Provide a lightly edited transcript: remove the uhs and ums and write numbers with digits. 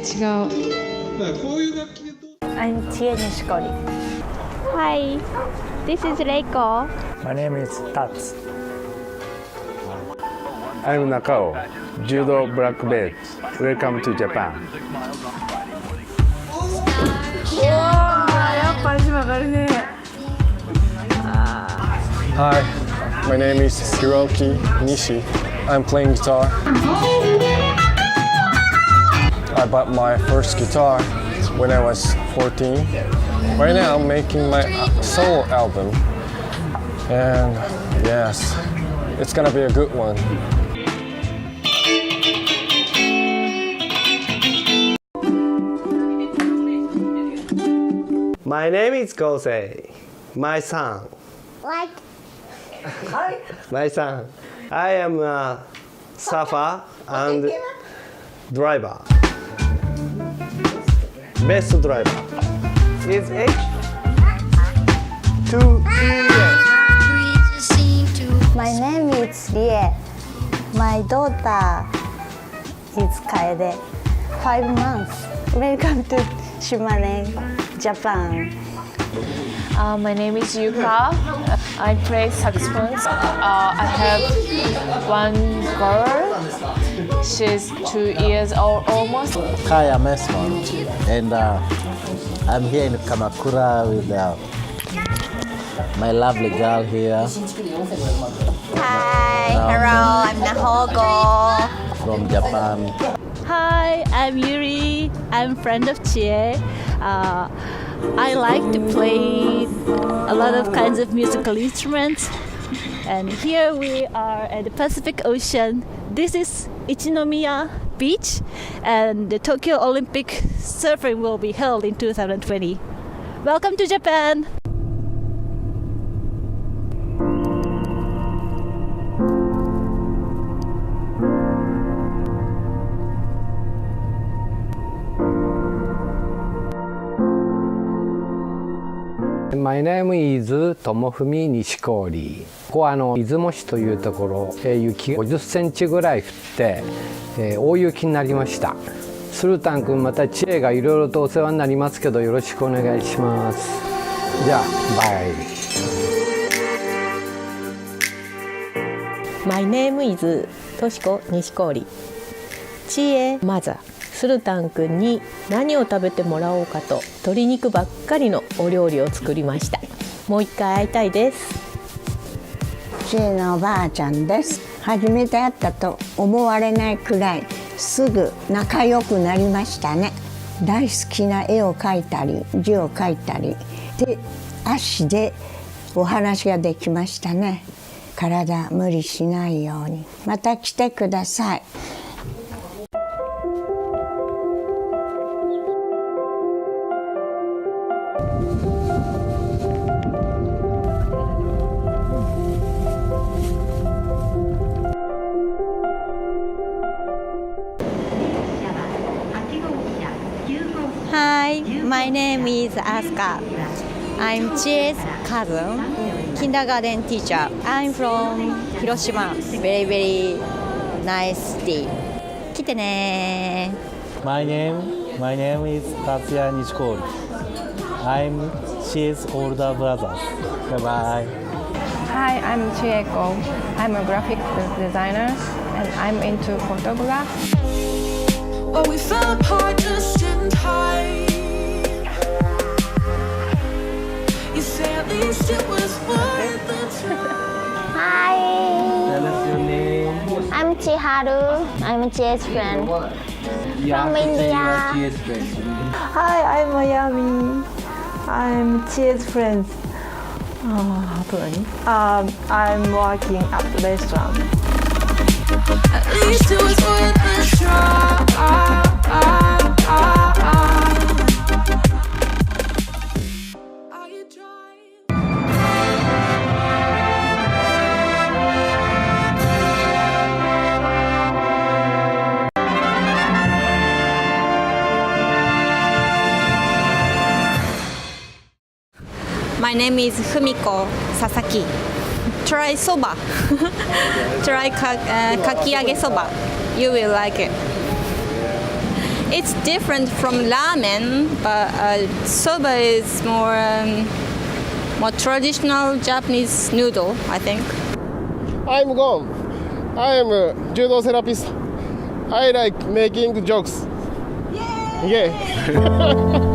違う。I'm Chie Nishikori. Hi, this is Reiko. My name is Tats. I'm Nakao, Judo Black Belt. Welcome to Japan. やっぱ足曲がるね。Hi, my name is Hiroki Nishi. I'm playing guitar. I bought my first guitar when I was 14. Right now I'm making my solo album. And yes, it's gonna be a good one. My name is Kosei. My son. What? My son. I am a surfer and driver. Best driver. His age? 2 years. My name is Rie. My daughter is Kaede. 5 months. Welcome to Shimane, Japan. My name is Yuka. I play saxophone. I have one girl. She's 2 years old almost. Hi, I'm Esmond, and I'm here in Kamakura with my lovely girl here. Hi, hello, I'm Nahogo. From Japan. Hi, I'm Yuri. I'm friend of Chie. I like to play a lot of kinds of musical instruments. And here we are at the Pacific Ocean. This is Ichinomiya Beach, and the Tokyo Olympic surfing will be held in 2020. Welcome to Japan! My name is 友文西郡。ここは出雲市というところ、雪50センチぐらい降って、大雪になりました。スルタン君また知恵がいろいろとお世話になりますけど、よろしくお願いします。じゃあバイ。My name is としこ西郡。知恵マザスルタン君に何を食べてもらおうかと鶏肉ばっかりのお料理を作りました。もう一回会いたいです。知恵のおばあちゃんです。初めて会ったと思われないくらいすぐ仲良くなりましたね。大好きな絵を描いたり字を書いたりで足でお話ができましたね。体無理しないようにまた来てください。Hi, my name is Asuka. I'm Chie's cousin, kindergarten teacher. I'm from Hiroshima. Very, very nice city. 来てね。My name is Tatsuya Nishikori. I'm Chie's older brother. Bye bye. Hi, I'm Chieko. I'm a graphic designer and I'm into photograph. Well, we fell apart just in time. You say at least it was worth the time. Hi, Tell us your name. I'm Chiharu. I'm Chie's friend from India. Hi, I'm Mayami. I'm Chie's friend. I'm working at the restaurant. At least it was worth the try. Are you dry? My name is Fumiko Sasaki. Try soba. Try kakiage soba. You will like it. It's different from ramen, but soba is more traditional Japanese noodle, I think. I'm Gon. I am a judo therapist. I like making jokes. Yeah.